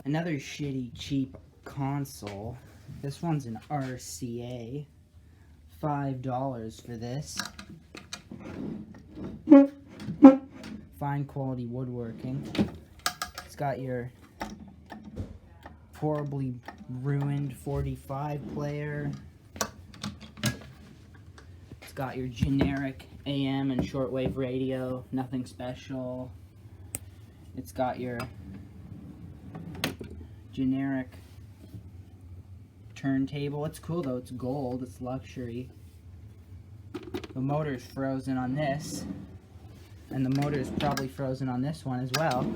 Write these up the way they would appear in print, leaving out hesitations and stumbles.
Another shitty, cheap console. This one's an RCA. $5 for this. Fine quality woodworking. It's got your horribly ruined 45 player. It's got your generic AM and shortwave radio, nothing special. It's got your generic turntable. It's cool though, it's gold, it's luxury. The motor's frozen on this, and the motor's probably frozen on this one as well.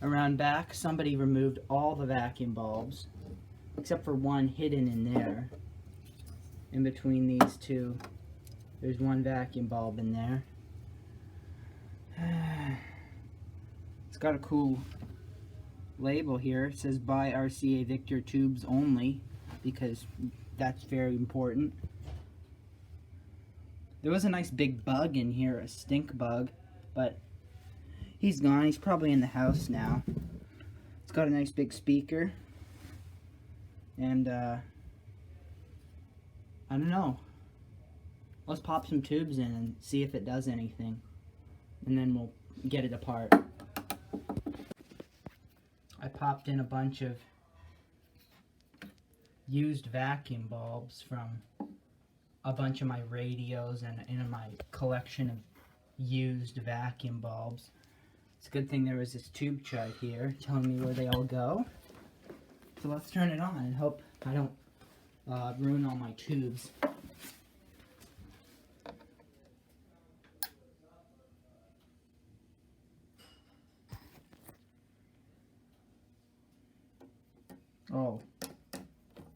Around back, somebody removed all the vacuum bulbs, except for one hidden in there. In between these two, there's one vacuum bulb in there. It's got a cool label here. It says buy RCA Victor tubes only, because that's very important. There was a nice big bug in here, a stink bug, but he's gone. He's probably in the house now. It's got a nice big speaker, and I don't know. Let's pop some tubes in and see if it does anything, and then we'll get it apart. I popped in a bunch of used vacuum bulbs from a bunch of my radios and in my collection of used vacuum bulbs. It's a good thing there was this tube chart here telling me where they all go. So let's turn it on and hope I don't ruin all my tubes. Oh,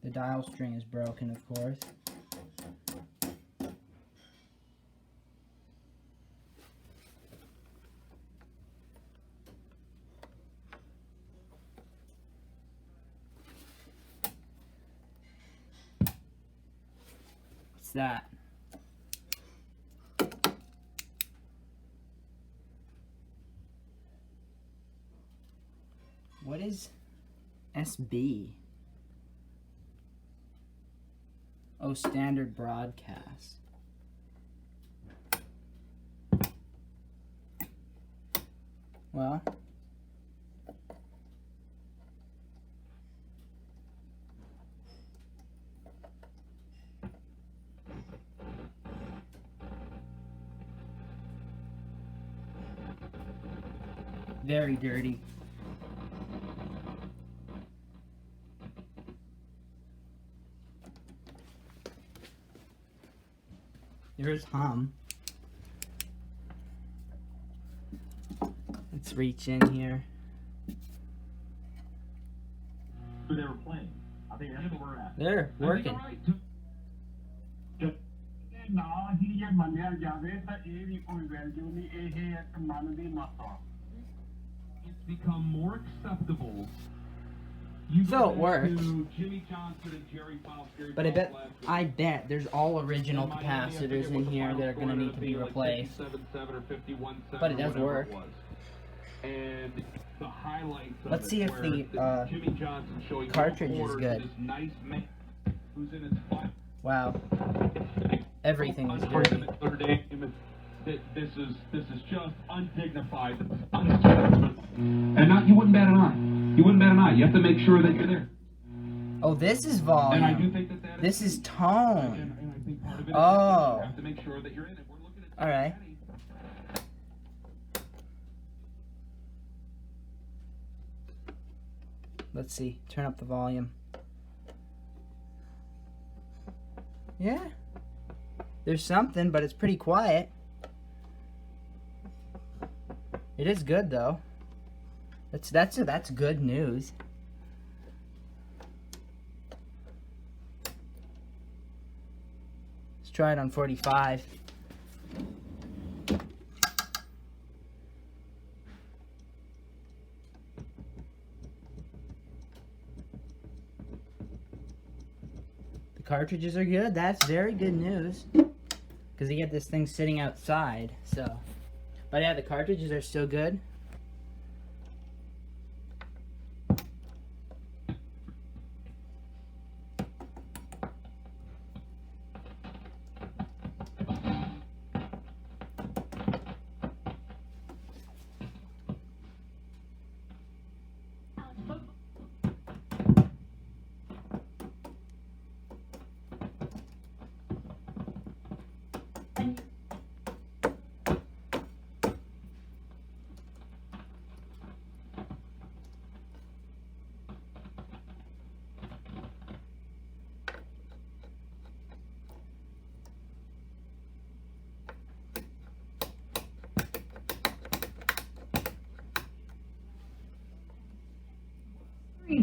the dial string is broken, of course. What's that? What is SB? Oh, standard broadcast. Well, very dirty. There's hum. Let's reach in here. Who they were playing. I think that's where we're at. They're working. It's become more acceptable. So it works. Jimmy Johnson and Jerry Foster, But I bet there's all original capacitors in here that are going to need to be replaced. But it does work. And the highlights of Let's see if the cartridge is good. Wow. Everything is dirty. This is just undignified. And not, you wouldn't bat an eye. You wouldn't bat an eye. You have to make sure that you're there. Oh, this is volume. And I do think that this is tone. And I think part of it is oh. you have to make sure that you're in it. We're looking at Alright. Let's see. Turn up the volume. Yeah. There's something, but it's pretty quiet. It is good though. That's good news. Let's try it on 45. The cartridges are good. That's very good news. because he had this thing sitting outside. So, but yeah, the cartridges are still good.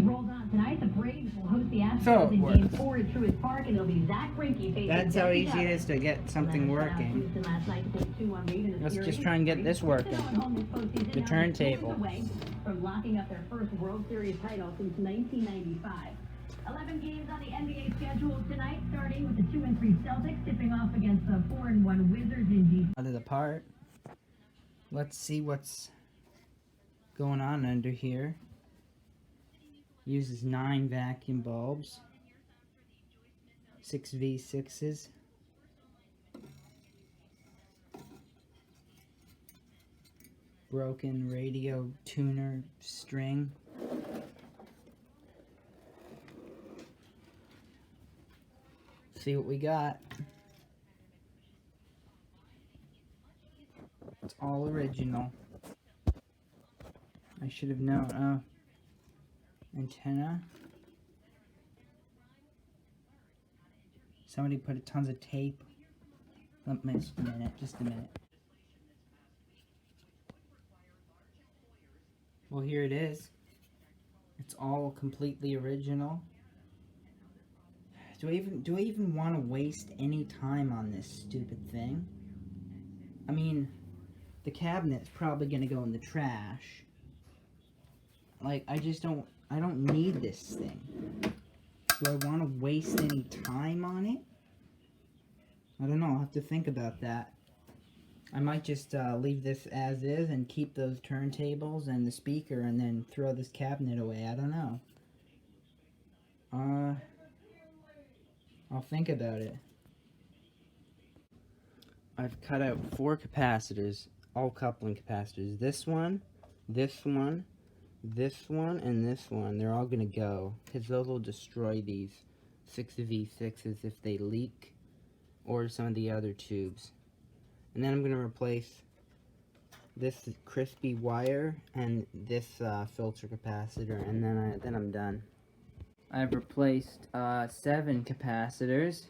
Rolls on tonight. The Braves will host the Astros So in Game 4 at Truist Park, and it'll be Zach Greinke facing. That's how easy it is to get something working. Let's just try and get this working. The turntable. From locking up their first World Series title since 1995. 11 games on the NBA schedule tonight, starting with the 2-3 Celtics tipping off against the 4-1 Wizards in D. Out of the part. Let's see what's going on under here. Uses 9 vacuum bulbs, 6 V6s, broken radio tuner string, see what we got. It's all original. I should have known. Oh. Antenna. Somebody put tons of tape. Let me just a minute, Well, here it is. It's all completely original. Do I even want to waste any time on this stupid thing? I mean, the cabinet's probably gonna go in the trash. Like, I don't need this thing. Do I want to waste any time on it? I don't know. I'll have to think about that. I might just leave this as is and keep those turntables and the speaker and then throw this cabinet away. I don't know. I'll think about it. I've cut out 4 capacitors, all coupling capacitors. This one, this one, this one, and this one. They're all gonna go, because those will destroy these 6V6s if they leak, or some of the other tubes. And then I'm gonna replace this crispy wire and this filter capacitor, and then I'm done. I've replaced 7 capacitors.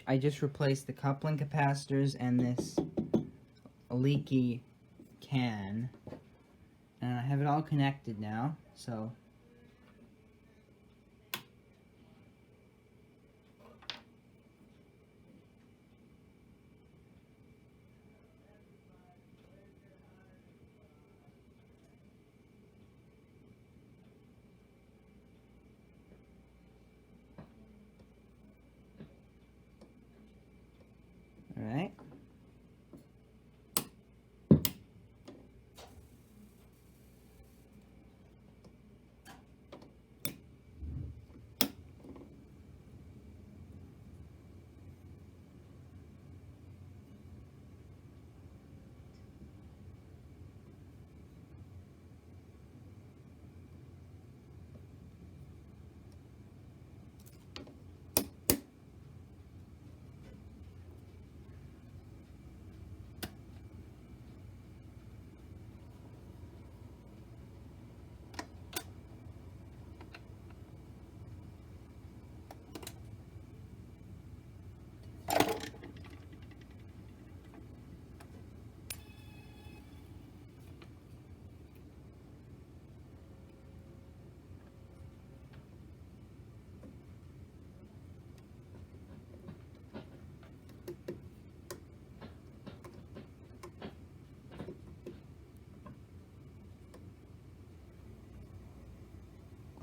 I just replaced the coupling capacitors and this leaky can. And I have it all connected now, so. All right.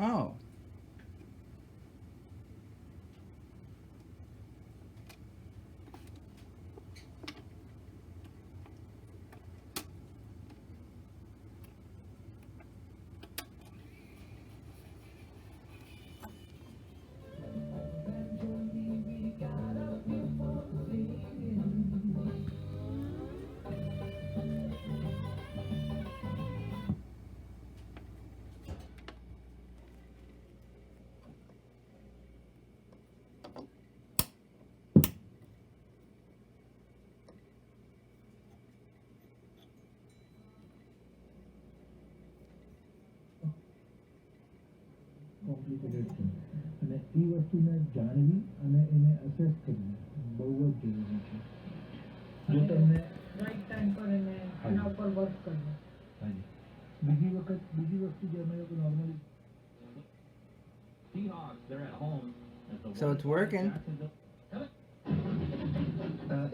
Oh. Educated છે અને એ વસ્તુને જાણવી અને એને assess કરવી બહુ જ જરૂરી છે. જો તમને રાઈટ ટાઈમ પર એને એના ઉપર વર્ક કરવું. હાજી બીજી વસ્તુ જે અમે લોકો normally Seahawks, they're at home. So it's working.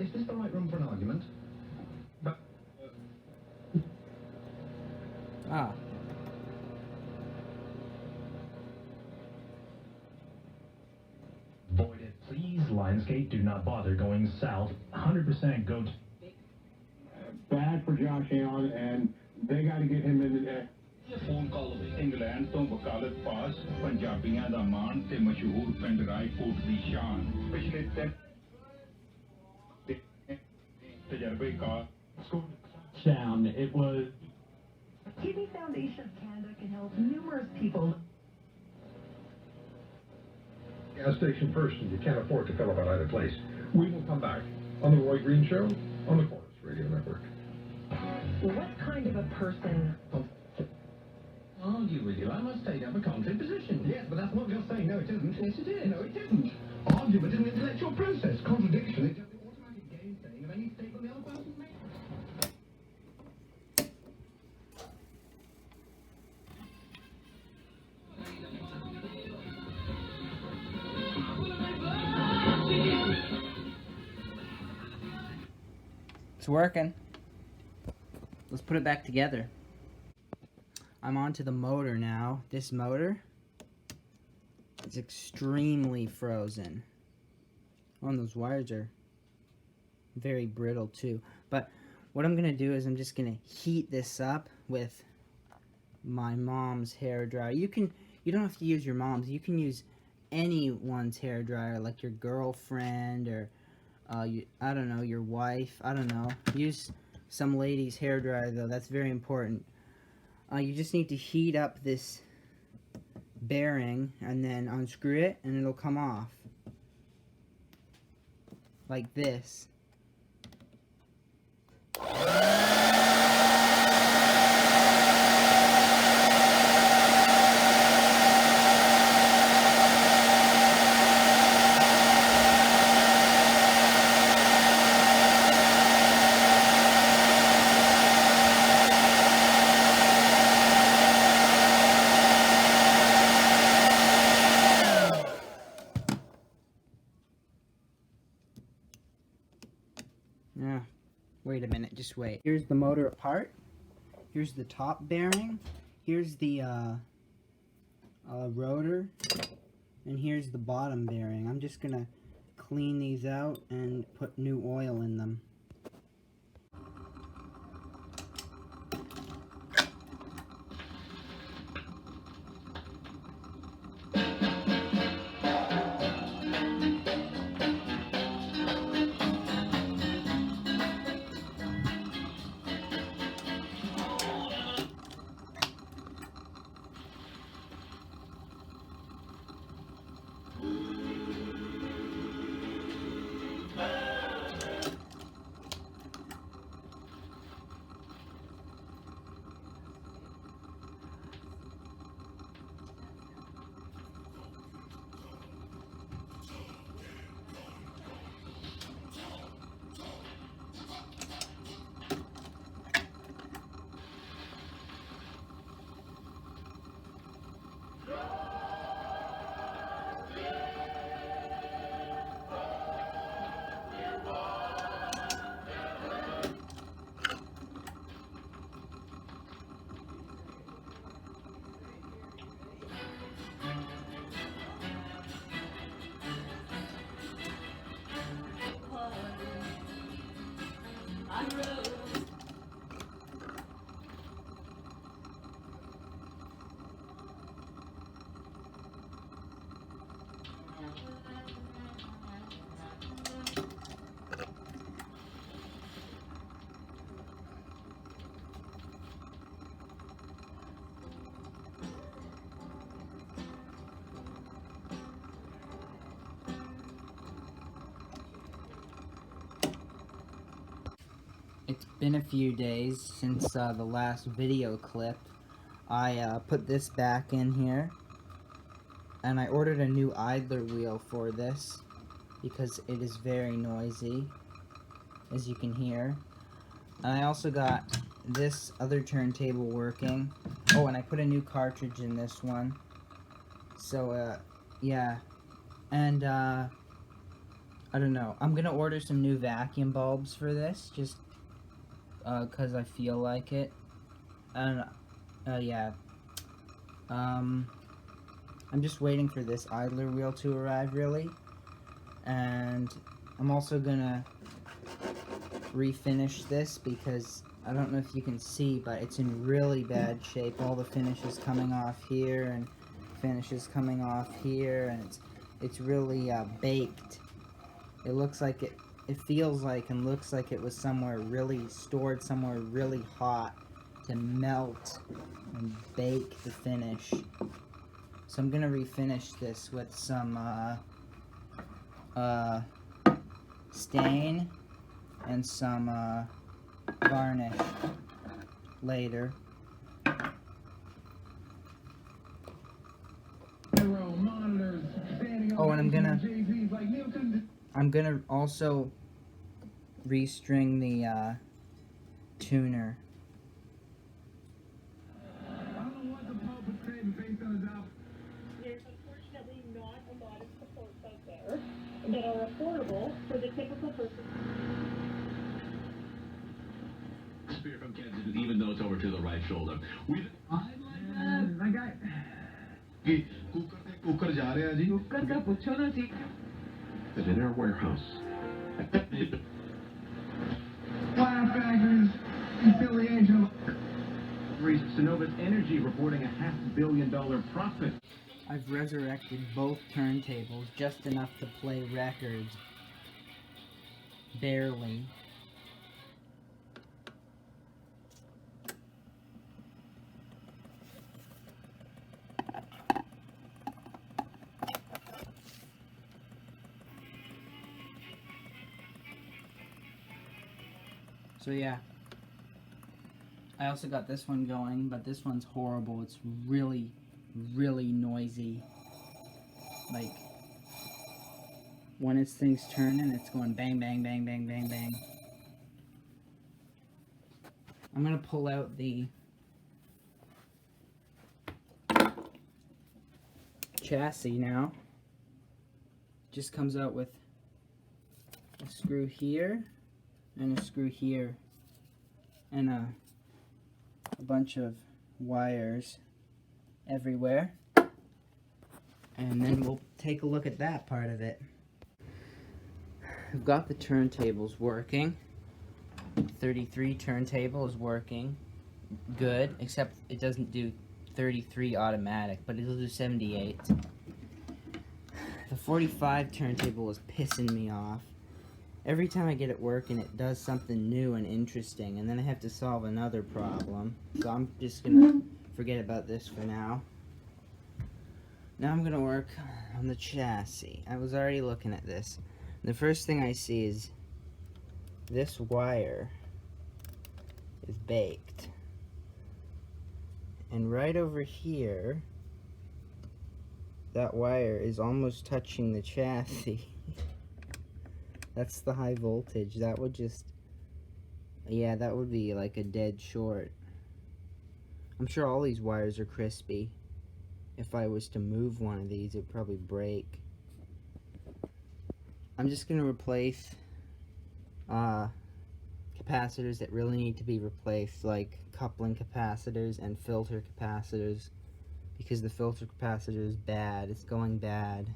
Is this the right room for an argument? Ah. Avoid it. Please, Lionsgate, do not bother going south. 100% go to... Bad for Josh Allen, and they got to get him in there. Phone call England ਤੋਂ ਵਕਾਲਤ ਪਾਸ ਪੰਜਾਬੀਆਂ ਦਾ ਮਾਣ ਤੇ ਮਸ਼ਹੂਰ ਪਿੰਡ ਰਾਏਕੋਟ ਦੀ ਸ਼ਾਨ ਪਿਛਲੇ 3 ਤਜਰਬੇਕਾਰ Sound. It was... Kidney Foundation of Canada can help numerous people. Gas station first, and you can't afford to fill up at either place. We will come back on the Roy Green Show on the Chorus Radio Network. What kind of a person? Argue with you, I must take up a contrary position. Yes, but that's not just saying no, it isn't. Yes, it is. No, it isn't. Argument is an intellectual process. Contradiction is just the automatic gainsaying of any statement the other person makes. It's working. Let's put it back together. I'm onto the motor now. This motor is extremely frozen. Oh, and those wires are very brittle too. But what I'm going to do is I'm just going to heat this up with my mom's hair dryer. You don't have to use your mom's. You can use anyone's hair dryer, like your girlfriend or I don't know, your wife. I don't know. Use some lady's hair dryer though. That's very important. You just need to heat up this bearing and then unscrew it and it'll come off. Like this. Wait a minute, just wait. Here's the motor apart. Here's the top bearing. Here's the rotor. And here's the bottom bearing. I'm just gonna clean these out and put new oil in them. It's been a few days since the last video clip. I put this back in here And I ordered a new idler wheel for this because it is very noisy, as you can hear. And I also got this other turntable working. Oh, and I put a new cartridge in this one. So, yeah. And, I don't know. I'm gonna order some new vacuum bulbs for this, just, cause I feel like it. And, yeah. I'm just waiting for this idler wheel to arrive, really. And I'm also gonna refinish this because I don't know if you can see, but it's in really bad shape. All the finishes coming off here and finishes coming off here, and it's really baked. It looks like it feels like and looks like it was somewhere really stored somewhere really hot to melt and bake the finish. So I'm gonna refinish this with some stain and some varnish later. Oh, and I'm gonna also restring the tuner. There's unfortunately not a lot of supports out there that are affordable for the typical person. Spear from Kansas, even though it's over to the right shoulder. But in our warehouse. Fire factors, affiliation. Synovus Energy reporting a $500 million profit. I've resurrected both turntables just enough to play records. Barely. So yeah. I also got this one going, but this one's horrible. It's really, really noisy. Like, when thing's turning, it's going bang, bang, bang, bang, bang, bang. I'm gonna pull out the chassis now. Just comes out with a screw here and a screw here and a bunch of wires everywhere, and then we'll take a look at that part of it. I've got the turntables working. 33 turntable is working good, except it doesn't do 33 automatic, but it'll do 78. The 45 turntable is pissing me off. Every time I get it working, it does something new and interesting, and then I have to solve another problem. So I'm just gonna forget about this for now. Now I'm gonna work on the chassis. I was already looking at this. The first thing I see is this wire is baked. And right over here, that wire is almost touching the chassis. That's the high voltage. That would just, yeah, that would be like a dead short. I'm sure all these wires are crispy. If I was to move one of these, it'd probably break. I'm just gonna replace capacitors that really need to be replaced, like coupling capacitors and filter capacitors, because the filter capacitor is bad. It's going bad.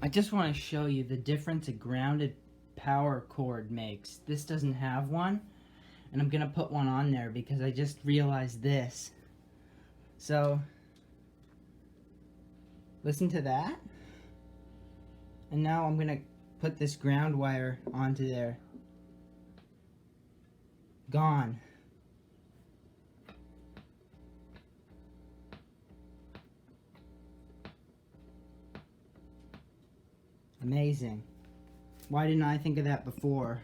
I just want to show you the difference a grounded power cord makes. This doesn't have one, and I'm gonna put one on there because I just realized this. So, listen to that. And now I'm gonna put this ground wire onto there. Gone. Amazing. Why didn't I think of that before?